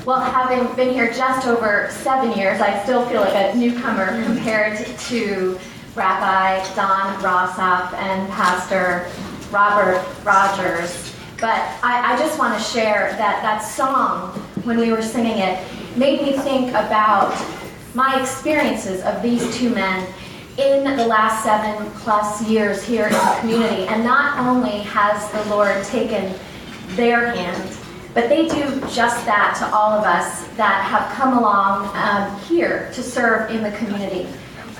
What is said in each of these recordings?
Well, having been here just over 7 years, I still feel like a newcomer compared to Rabbi Don Rossoff and Pastor Robert Rogers. But I just want to share that song, when we were singing it, made me think about my experiences of these two men in the last 7+ years here in the community. And not only has the Lord taken their hand, but they do just that to all of us that have come along here to serve in the community.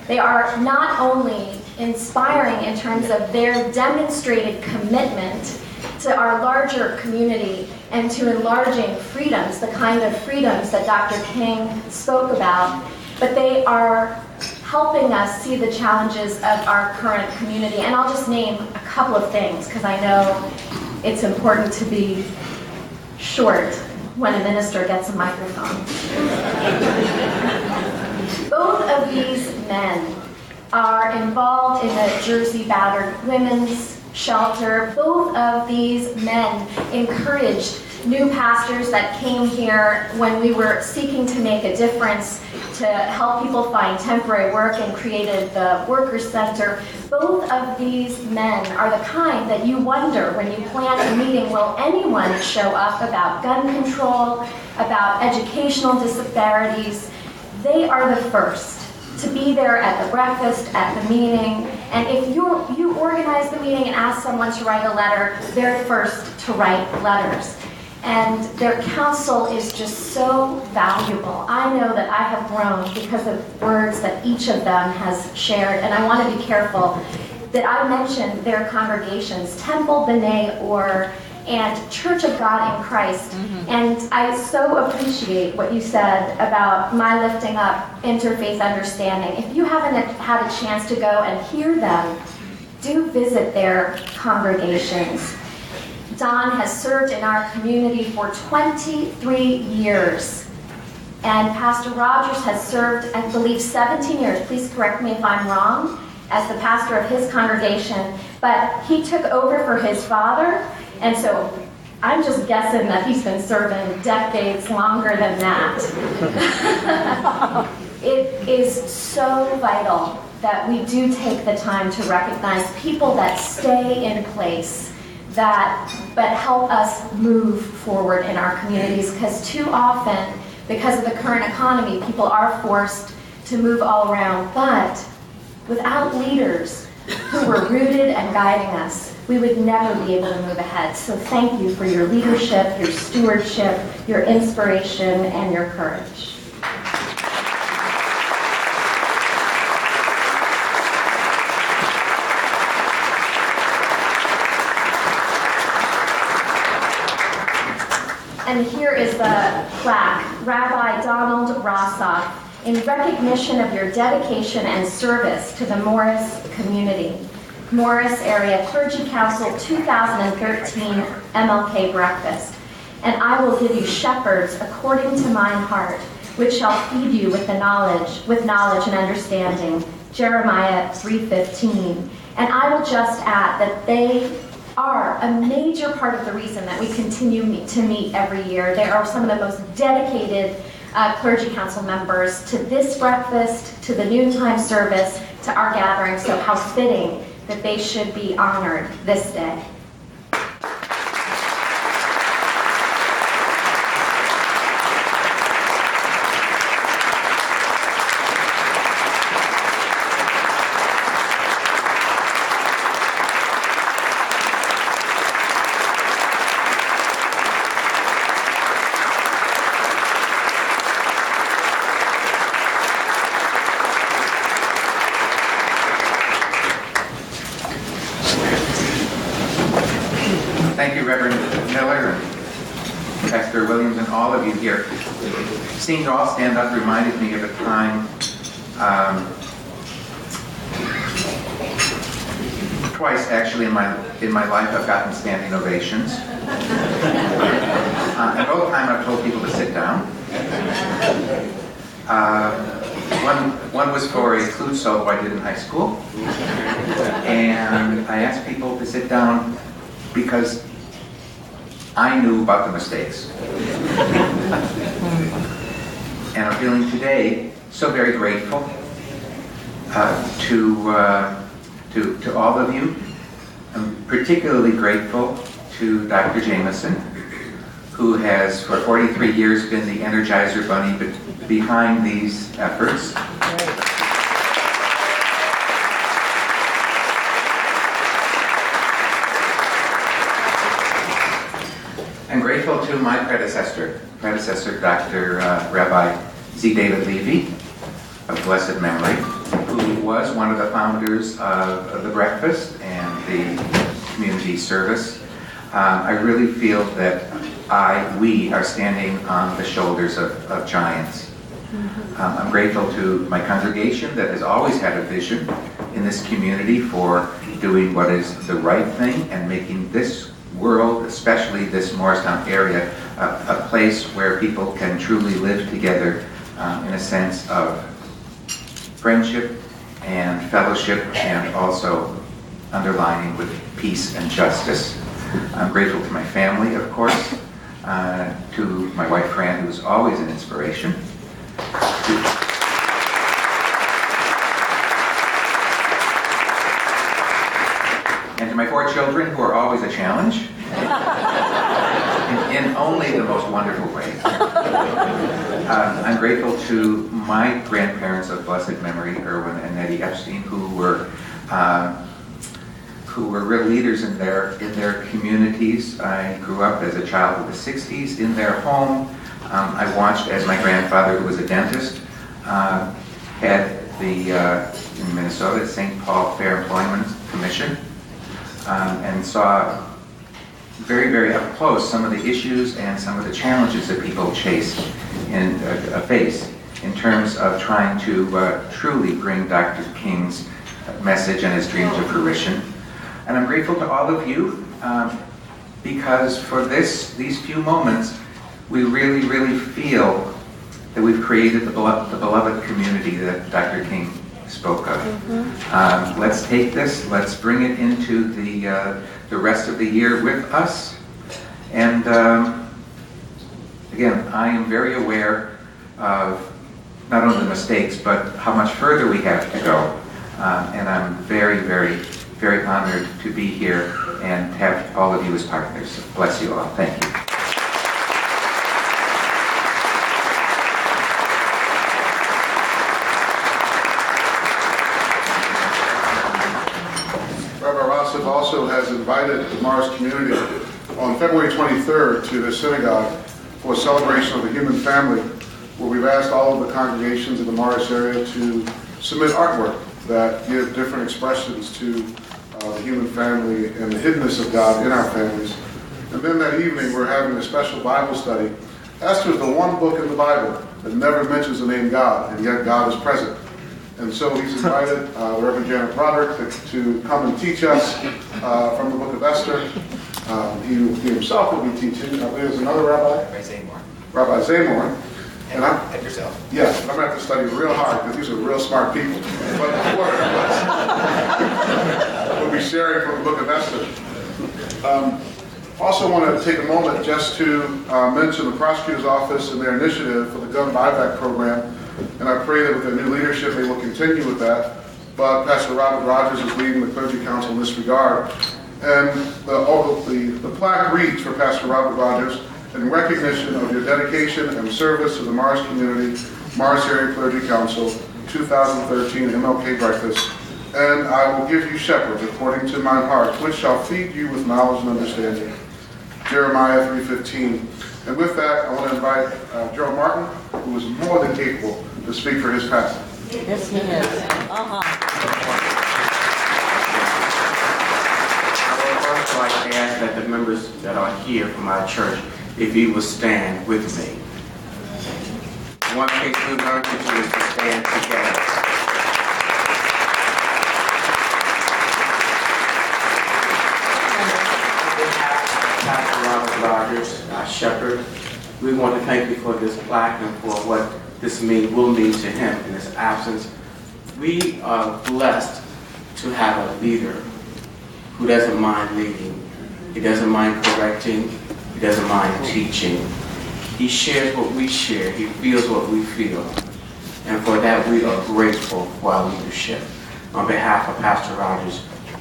They are not only inspiring in terms of their demonstrated commitment to our larger community and to enlarging freedoms, the kind of freedoms that Dr. King spoke about, but they are helping us see the challenges of our current community. And I'll just name a couple of things, because I know it's important to be short when a minister gets a microphone. Both of these men are involved in the Jersey Battered Women's Shelter. Both of these men encouraged new pastors that came here when we were seeking to make a difference to help people find temporary work, and created the Workers Center. Both of these men are the kind that you wonder when you plan a meeting, will anyone show up about gun control, about educational disparities? They are the first to be there at the breakfast, at the meeting, and if you organize the meeting and ask someone to write a letter, they're first to write letters. And their counsel is just so valuable. I know that I have grown because of words that each of them has shared, and I want to be careful that I mention their congregations, Temple, B'nai Or, and Church of God in Christ. And I so appreciate what you said about my lifting up interfaith understanding. If you haven't had a chance to go and hear them, do visit their congregations. Don has served in our community for 23 years. And Pastor Rogers has served, I believe, 17 years. Please correct me if I'm wrong, as the pastor of his congregation. But he took over for his father, and so I'm just guessing that he's been serving decades longer than that. It is so vital that we do take the time to recognize people that stay in place, but help us move forward in our communities, because too often, because of the current economy, people are forced to move all around. But without leaders who were rooted and guiding us, we would never be able to move ahead. So thank you for your leadership, your stewardship, your inspiration, and your courage. And here is the plaque, Rabbi Donald Rossoff, in recognition of your dedication and service to the Morris community. Morris Area Clergy Council 2013 MLK Breakfast. And I will give you shepherds according to mine heart, which shall feed you with knowledge and understanding. Jeremiah 3:15. And I will just add that they are a major part of the reason that we continue to meet every year. They are some of the most dedicated clergy council members to this breakfast, to the noontime service, to our gathering. So how fitting that they should be honored this day. Thank you, Reverend Miller, and Pastor Williams, and all of you here. Seeing you all stand up reminded me of a time twice, actually, in my life I've gotten standing ovations. And both times I've told people to sit down. One was for a flute solo I did in high school, and I asked people to sit down because I knew about the mistakes. And I'm feeling today so very grateful to all of you. I'm particularly grateful to Dr. Jamison, who has for 43 years been the Energizer Bunny behind these efforts. I'm grateful to my predecessor, Dr. Rabbi Z. David Levy, of blessed memory, who was one of the founders of the breakfast and the community service. I really feel that we are standing on the shoulders of giants. I'm grateful to my congregation that has always had a vision in this community for doing what is the right thing and making this world, especially this Morristown area, a place where people can truly live together in a sense of friendship and fellowship, and also underlining with peace and justice. I'm grateful to my family, of course, to my wife Fran, who's always an inspiration, and to my 4 children, who are always a challenge, in only the most wonderful ways. I'm grateful to my grandparents of blessed memory, Irwin and Nettie Epstein, who were real leaders in their communities. I grew up as a child of the 60s in their home. I watched as my grandfather, who was a dentist, had in Minnesota, St. Paul Fair Employment Commission, and saw very, very up close some of the issues and some of the challenges that people face in terms of trying to truly bring Dr. King's message and his dream to fruition. And I'm grateful to all of you because for these few moments, we really, really feel that we've created the beloved community that Dr. King spoke of. Let's take this, let's bring it into the rest of the year with us. And again, I am very aware of not only the mistakes, but how much further we have to go. And I'm very, very, very honored to be here and have all of you as partners. Bless you all. Thank you. Rabbi Rossoff also has invited the Morris community on February 23rd to his synagogue for a celebration of the human family, where we've asked all of the congregations in the Morris area to submit artwork that give different expressions to the human family and the hiddenness of God in our families. And then that evening, we're having a special Bible study. Esther is the one book in the Bible that never mentions the name God, and yet God is present. And so he's invited Reverend Janet Broderick to come and teach us from the book of Esther. He himself will be teaching. There's another rabbi. Rabbi Zamor. And at yourself. Yeah, I'm going to have to study real hard because these are real smart people. But we'll be sharing from the book of Esther. Also want to take a moment just to mention the prosecutor's office and their initiative for the gun buyback program. And I pray that with their new leadership, they will continue with that. But Pastor Robert Rogers is leading the clergy council in this regard. And the plaque reads for Pastor Robert Rogers, in recognition of your dedication and service to the Morris community, Morris Area Clergy Council, 2013 MLK Breakfast. And I will give you shepherds according to mine heart, which shall feed you with knowledge and understanding. Jeremiah 3:15. And with that, I want to invite Gerald Martin, who is more than capable to speak for his pastor. Yes, he is. I would first like to ask that the members that are here from our church, if you will stand with me. One thing we learned to do is to stand together. Pastor Robert Rogers, our shepherd, we want to thank you for this plaque and for what this will mean to him in his absence. We are blessed to have a leader who doesn't mind leading. He doesn't mind correcting. He doesn't mind teaching. He shares what we share. He feels what we feel. And for that, we are grateful for our leadership. On behalf of Pastor Rogers,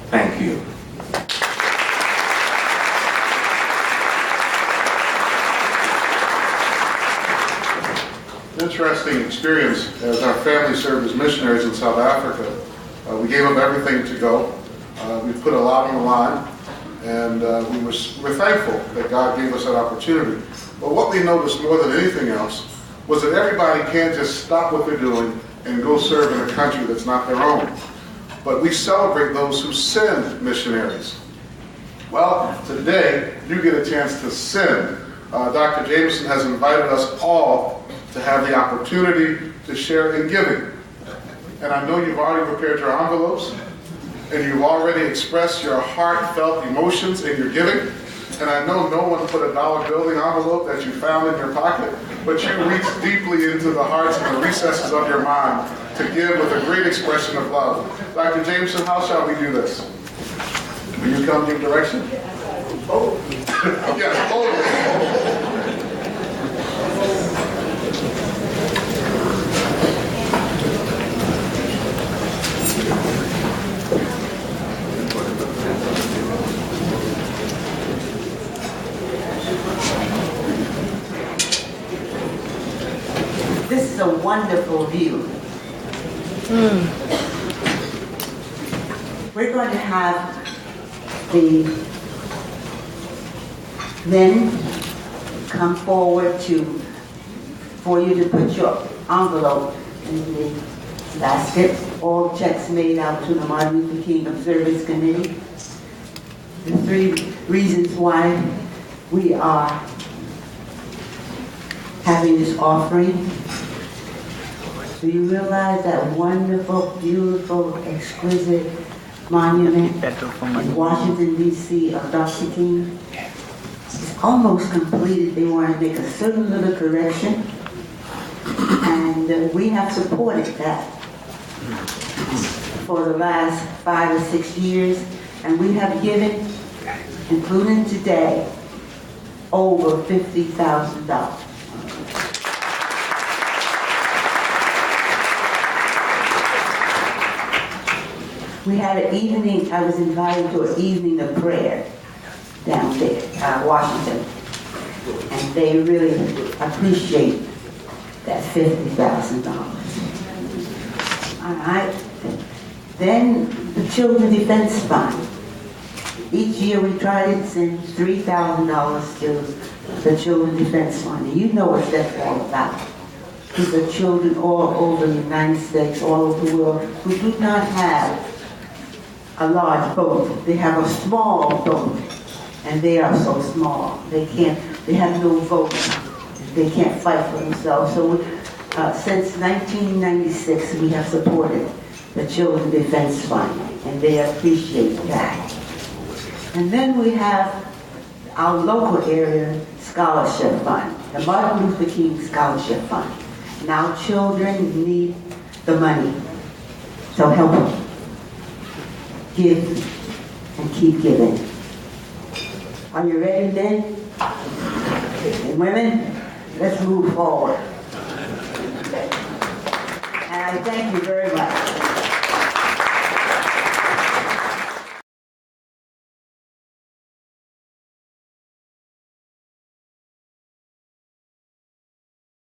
thank you. Interesting experience as our family served as missionaries in South Africa. We gave up everything to go. We put a lot on the line, and we're thankful that God gave us that opportunity. But what we noticed more than anything else was that everybody can't just stop what they're doing and go serve in a country that's not their own. But we celebrate those who send missionaries. Well, today you get a chance to send. Dr. Jamison has invited us all to have the opportunity to share in giving. And I know you've already prepared your envelopes, and you've already expressed your heartfelt emotions in your giving. And I know no one put a dollar building envelope that you found in your pocket, but you reached deeply into the hearts and the recesses of your mind to give with a great expression of love. Dr. Jamison, how shall we do this? Will you come give direction? Yes, boldly. This is a wonderful view. We're going to have the men come forward for you to put your envelope in the basket. All checks made out to the Martin Luther King Observance Committee. The 3 reasons why we are having this offering. Do you realize that wonderful, beautiful, exquisite monument in Washington, D.C. of Dr. King? It's almost completed. They want to make a certain little correction, and we have supported that for the last 5 or 6 years, and we have given, including today, over $50,000. We had an evening, I was invited to an evening of prayer down there, Washington. And they really appreciate that $50,000. All right. Then the Children's Defense Fund. Each year we try to send $3,000 to the Children's Defense Fund. And you know what that's all about. These are children all over the United States, all over the world, who do not have a large boat. They have a small boat, and they are so small. They have no vote. They can't fight for themselves. So since 1996, we have supported the Children's Defense Fund, and they appreciate that. And then we have our local area scholarship fund, the Martin Luther King Scholarship Fund. Now children need the money, so help them. Give and keep giving. Are you ready, men and women? Let's move forward. And I thank you very much.